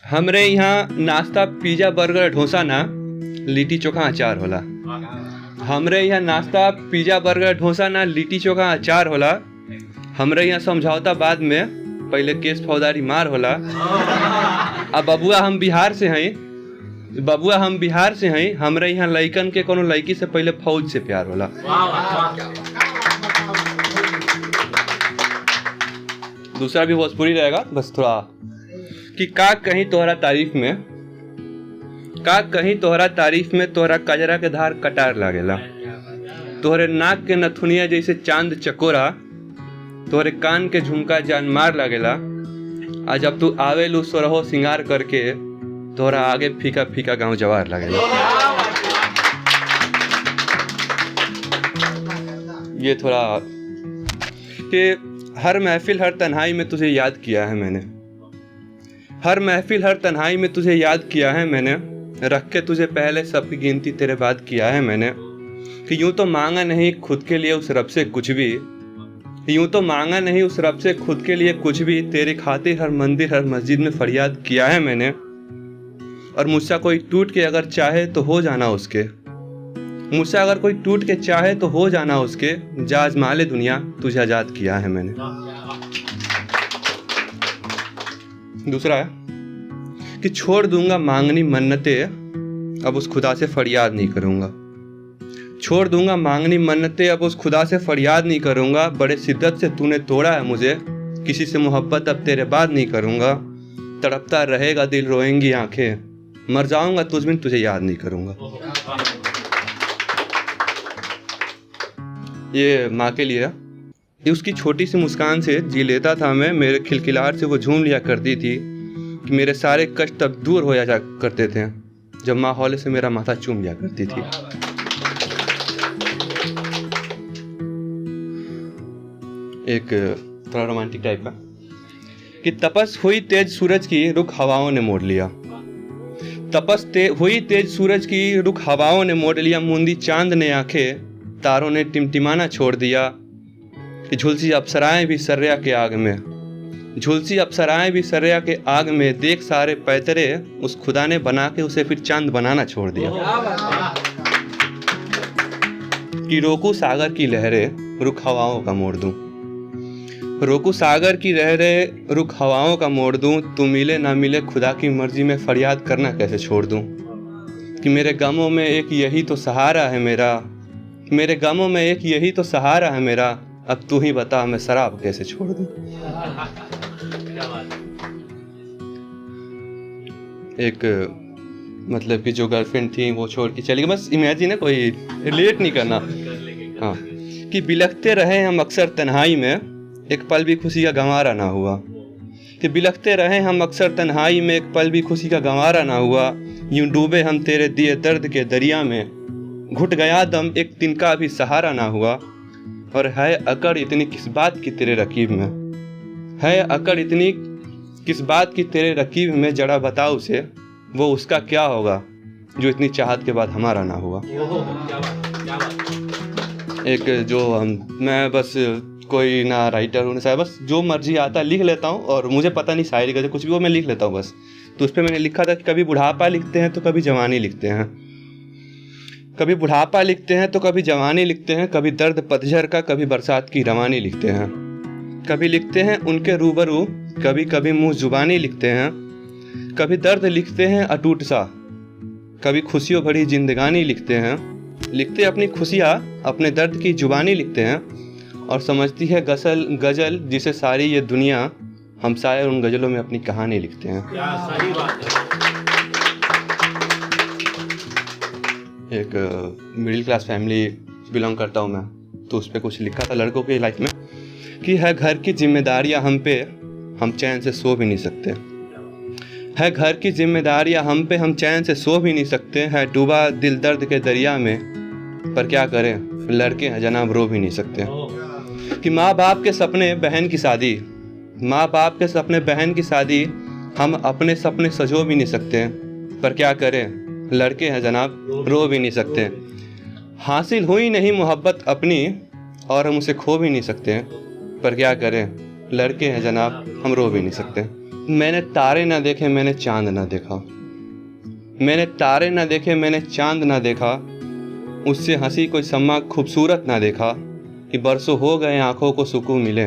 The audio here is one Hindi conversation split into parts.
हमरे यहाँ नाश्ता पिज्जा बर्गर ढोसा ना लिट्टी चोखा अचार होला। हमरे यहाँ नाश्ता पिज्जा बर्गर ढोसा ना लिट्टी चोखा अचार होला। हमरे यहाँ समझौता बाद में पहले केस फौजदारी मार होला। अब बबुआ हम बिहार से हैं। हमरे यहाँ लइकन के कोनो लड़की से पहले फौज से प्यार होला। दूसरा भी भोजपुरी रहेगा, बस थोड़ा कि का कहीं तोहरा तारीफ में तोहरा कजरा के धार कटार लागेला। तोहरे नाक के नथुनिया जैसे चांद चकोरा, तोहरे कान के झुमका जान मार लागेला। आज जब तू आवेलू सोरहो सिंगार करके, तोहरा आगे फीका फीका गांव जवार लागेला। ये थोड़ा कि हर महफिल हर तन्हाई में तुझे याद किया है मैंने। हर महफिल हर तन्हाई में तुझे याद किया है मैंने। रख के तुझे पहले सबकी गिनती तेरे बाद किया है मैंने। कि यूं तो मांगा नहीं खुद के लिए उस रब से कुछ भी, यूं तो मांगा नहीं उस रब से खुद के लिए कुछ भी। तेरे खातिर हर मंदिर हर मस्जिद में फरियाद किया है मैंने। और मुझसे कोई टूट के अगर चाहे तो हो जाना उसके, मुझसे अगर कोई टूट के चाहे तो हो जाना उसके। जा आज़मा ले दुनिया तुझे आजाद किया है मैंने। दूसरा है कि छोड़ दूंगा मांगनी मन्नतें, अब उस खुदा से फरियाद नहीं करूंगा। छोड़ दूंगा मांगनी मन्नतें, अब उस खुदा से फरियाद नहीं करूंगा। बड़े शिद्दत से तूने तोड़ा है मुझे, किसी से मोहब्बत अब तेरे बाद नहीं करूंगा। तड़पता रहेगा दिल रोएंगी आंखें, मर जाऊंगा तुझ बिन तुझे याद नहीं करूंगा। ये माँ के लिए, ये उसकी छोटी सी मुस्कान से जी लेता था मैं। मेरे खिलखिलाहट से वो झूम लिया करती थी कि मेरे सारे कष्ट तब दूर हो जा करते थे जब माँ हौले से मेरा माथा चूम लिया करती थी। एक थोड़ा रोमांटिक टाइप का कि तपस हुई तेज सूरज की रुख हवाओं ने मोड़ लिया। हुई तेज सूरज की रुख हवाओं ने मोड़ लिया। मूंदी चांद ने आंखें, तारों ने टिमटिमाना छोड़ दिया। कि झुलसी अप्सराएं भी सर्या के आग में, झुलसी अप्सराएं भी सर्या के आग में। देख सारे पैतरे उस खुदा ने बना के उसे फिर चांद बनाना छोड़ दिया। कि रोकू सागर की लहरें रुख हवाओं का मोड़ दूं, रोकू सागर की लहरें रुख हवाओं का मोड़ दूं। तू मिले ना मिले खुदा की मर्जी में फरियाद करना कैसे छोड़ दूं। कि मेरे गमों में एक यही तो सहारा है मेरा, मेरे गमों में एक यही तो सहारा है मेरा। अब तू ही बता मैं शराब कैसे छोड़ दूं। एक मतलब कि जो गर्लफ्रेंड थी वो छोड़ के चली गई। बस इमेजिन है, कोई रिलेट नहीं करना। हाँ कि बिलखते रहे हम अक्सर तन्हाई में, एक पल भी खुशी का गंवारा ना हुआ। कि बिलखते रहे हम अक्सर तन्हाई में, एक पल भी खुशी का गंवारा ना हुआ। यूं डूबे हम तेरे दिए दर्द के दरिया में, घुट गया दम एक तिनका भी सहारा ना हुआ। और है अकड़ इतनी किस बात की तेरे रकीब में, है अकड़ इतनी किस बात की तेरे रकीब में। जरा बता उसे वो उसका क्या होगा जो इतनी चाहत के बाद हमारा ना हुआ। एक जो मैं बस कोई ना राइटर हूँ ना, बस जो मर्जी आता लिख लेता हूँ। और मुझे पता नहीं शायरी का कुछ भी वो मैं लिख लेता हूँ बस। तो उस पर मैंने लिखा था कि कभी बुढ़ापा लिखते हैं तो कभी जवानी लिखते हैं, कभी बुढ़ापा लिखते हैं तो कभी जवानी लिखते हैं। कभी दर्द पतझड़ का, कभी बरसात की रवानी लिखते हैं। कभी लिखते हैं उनके रूबरू, कभी कभी मुंह जुबानी लिखते हैं। कभी दर्द लिखते हैं अटूट सा, कभी खुशियों भरी जिंदगानी लिखते हैं। लिखते अपनी खुशियाँ अपने दर्द की जुबानी लिखते हैं। और समझती है गज़ल जिसे सारी ये दुनिया, हम शायर उन गज़लों में अपनी कहानी लिखते हैं। सही बात है। एक मिडिल क्लास फैमिली बिलोंग करता हूँ मैं, तो उस पर कुछ लिखा था लड़कों की लाइफ में कि है घर की जिम्मेदारियाँ हम पे, हम चैन से सो भी नहीं सकते। है घर की जिम्मेदारियाँ हम पे, हम चैन से सो भी नहीं सकते। है डूबा दिल दर्द के दरिया में, पर क्या करें लड़के हैं जनाब रो भी नहीं सकते। कि माँ बाप के सपने बहन की शादी, माँ बाप के सपने बहन की शादी, हम अपने सपने सजो भी नहीं सकते। पर क्या करें लड़के हैं जनाब रो भी नहीं सकते। हासिल हुई नहीं मोहब्बत अपनी, और हम उसे खो भी नहीं सकते। पर क्या करें लड़के हैं जनाब, हम रो भी नहीं सकते। मैंने तारे ना देखे, मैंने चांद ना देखा, मैंने तारे ना देखे, मैंने चांद ना देखा, उससे हंसी कोई सम्मा खूबसूरत ना देखा, कि बरसों हो गए आँखों को सुकून मिले,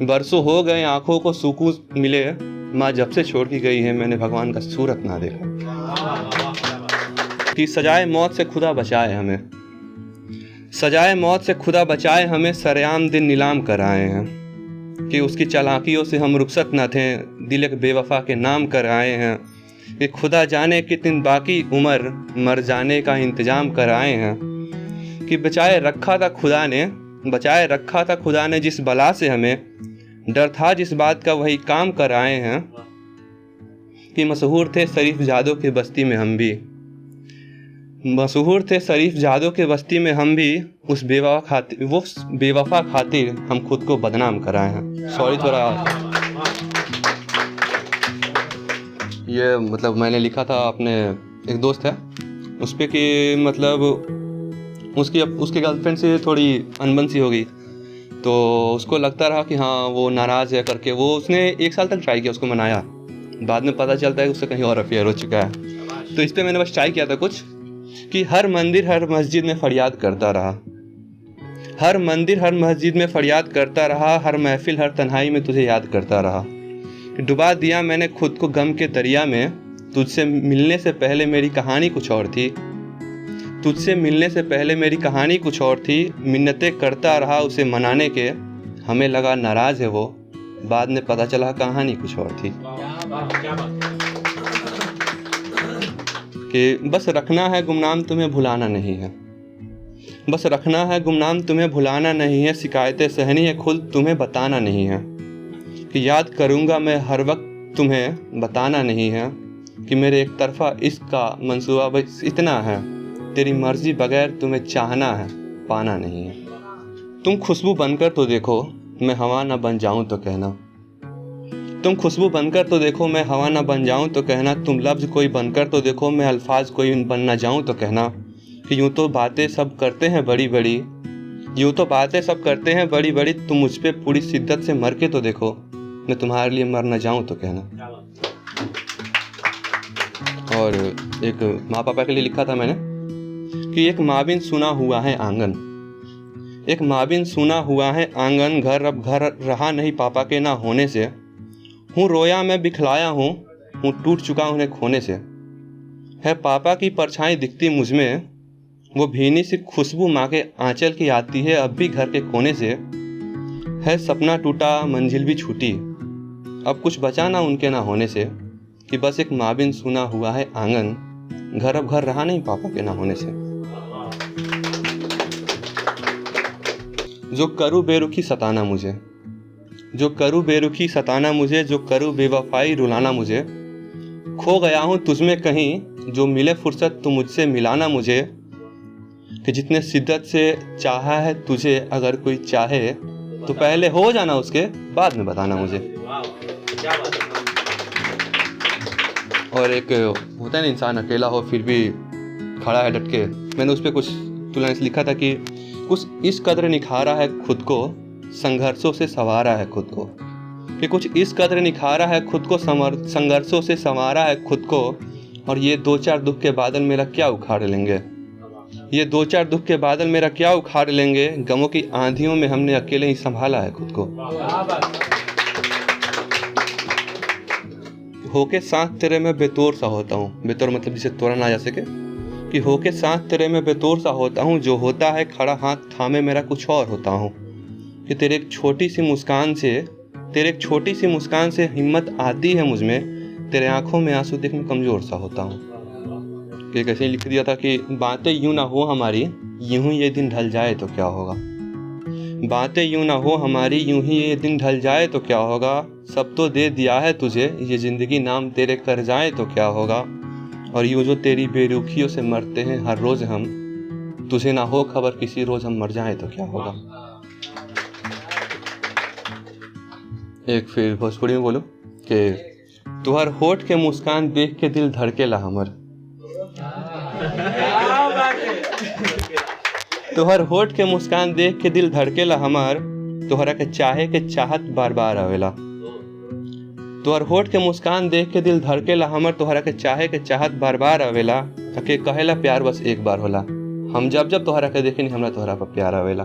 बरसों हो गए आँखों को सुकून मिले, माँ जब से छोड़ के गई है मैंने भगवान का सूरत ना देखा। कि सजाए मौत से खुदा बचाए हमें, सजाए मौत से खुदा बचाए हमें, सरेआम दिन नीलाम कराए हैं, कि उसकी चालाकियों से हम रुखसत न थे, दिल एक बेवफा के नाम कर आए हैं, कि खुदा जाने कितनी बाकी उम्र मर जाने का इंतजाम कराए हैं, कि बचाए रखा था खुदा ने, बचाए रखा था खुदा ने जिस बला से हमें, डर था जिस बात का वही काम कर आए हैं, कि मशहूर थे शरीफ जादों की बस्ती में हम भी, मशहूर थे शरीफ जादों के बस्ती में हम भी, उस बेवफा खातिर हम खुद को बदनाम कराए हैं। सॉरी, थोड़ा ये मतलब मैंने लिखा था, अपने एक दोस्त है उस पर कि मतलब उसकी गर्लफ्रेंड से थोड़ी अनबन सी हो गई, तो उसको लगता रहा कि हाँ वो नाराज़ है करके, वो उसने 1 साल तक ट्राई किया, उसको मनाया, बाद में पता चलता है कि उससे कहीं और अफेयर हो चुका है। तो इस पर मैंने बस ट्राई किया था कुछ, कि हर मंदिर हर मस्जिद में फरियाद करता रहा, हर मंदिर हर मस्जिद में फरियाद करता रहा, हर महफिल हर तन्हाई में तुझे याद करता रहा, डुबा दिया मैंने खुद को गम के दरिया में, तुझसे मिलने से पहले मेरी कहानी कुछ और थी, तुझसे मिलने से पहले मेरी कहानी कुछ और थी, मिन्नतें करता रहा उसे मनाने के, हमें लगा नाराज़ है वो, बाद में पता चला कहानी कुछ और थी। कि बस रखना है गुमनाम तुम्हें भुलाना नहीं है, बस रखना है गुमनाम तुम्हें भुलाना नहीं है, शिकायतें सहनी है खुद तुम्हें बताना नहीं है, कि याद करूँगा मैं हर वक्त तुम्हें बताना नहीं है, कि मेरे एक तरफा इश्क का मंसूबा बस इतना है, तेरी मर्जी बगैर तुम्हें चाहना है पाना नहीं है। तुम खुशबू बनकर तो देखो मैं हवा ना बन जाऊँ तो कहना, तुम खुशबू बनकर तो देखो मैं हवा ना बन जाऊँ तो कहना, तुम लफ्ज़ कोई बनकर तो देखो मैं अल्फाज कोई बन ना जाऊँ तो कहना, कि यूँ तो बातें सब करते हैं बड़ी बड़ी, यूँ तो बातें सब करते हैं बड़ी बड़ी, तुम मुझ पे पूरी शिद्दत से मर के तो देखो मैं तुम्हारे लिए मर ना जाऊँ तो कहना। और एक माँ पापा के लिए लिखा था मैंने, कि एक माबिन सुना हुआ है आंगन, एक माबिन सुना हुआ है आंगन, घर अब घर रहा नहीं पापा के ना होने से, हूँ रोया मैं बिखलाया हूँ टूट चुका उन्हें खोने से, है पापा की परछाई दिखती मुझ में, वो भीनी सी खुशबू माँ के आंचल की आती है अब भी घर के कोने से, है सपना टूटा मंजिल भी छूटी, अब कुछ बचा ना उनके ना होने से, कि बस एक माबिन सुना हुआ है आंगन, घर अब घर रहा नहीं पापा के ना होने से। जो करूँ बेरुखी सताना मुझे, जो करूँ बेरुखी सताना मुझे, जो करूँ बेवफाई रुलाना मुझे, खो गया हूँ तुझमें कहीं, जो मिले फुर्सत तू मुझसे मिलाना मुझे, कि जितने शिद्दत से चाहा है तुझे अगर कोई चाहे, तो पहले हो जाना उसके बाद में बताना मुझे। और एक होता है ना, इंसान अकेला हो फिर भी खड़ा है डट के, मैंने उस पर कुछ तुलना से लिखा था कि कुछ इस कदर निखारा है खुद को, संघर्षों से संवारा है खुद को, कि कुछ इस कदर निखारा है खुद को, संघर्षों से संवारा है खुद को, और ये 2-4 दुख के बादल मेरा क्या उखाड़ लेंगे, ये 2-4 दुख के बादल मेरा क्या उखाड़ लेंगे, गमों की आंधियों में हमने अकेले ही संभाला है खुद को। होके साथ तेरे में बेतौर सा होता हूँ, बेतौर मतलब जिसे तोड़ा ना जा सके, कि होके साथ तेरे में बेतौर सा होता हूँ, जो होता है खड़ा हाथ थामे मेरा कुछ और होता हूँ, कि तेरे एक छोटी सी मुस्कान से हिम्मत आती है मुझ में, तेरे आंखों में आंसू देख मैं कमज़ोर सा होता हूँ। कि कैसे लिख दिया था कि बातें यूँ ना हो हमारी, यूँ ही ये दिन ढल जाए तो क्या होगा, बातें यूँ ना हो हमारी, यूँ ही ये दिन ढल जाए तो क्या होगा, सब तो दे दिया है तुझे, ये ज़िंदगी नाम तेरे कर जाए तो क्या होगा, और यूँ जो तेरी बेरुखियों से मरते हैं हर रोज़ हम, तुझे ना हो खबर किसी रोज़ हम मर जाए तो क्या होगा। एक फिर भोजपुरी में बोलो कि तुहर होठ के मुस्कान देख के दिल धड़केला हमर, तुहर होठ के मुस्कान देख के दिल धड़केला हमार, तोहरा के चाहे के चाहत बार बार आवेला। तोहर होठ के मुस्कान देख के दिल धड़केला हमर, तोहरा के चाहे के चाहत बार बार आवेला। के कहेला प्यार बस एक बार होला, हम जब जब तोहरा के देखेनी हमरा तोहरा पर प्यार आवेला।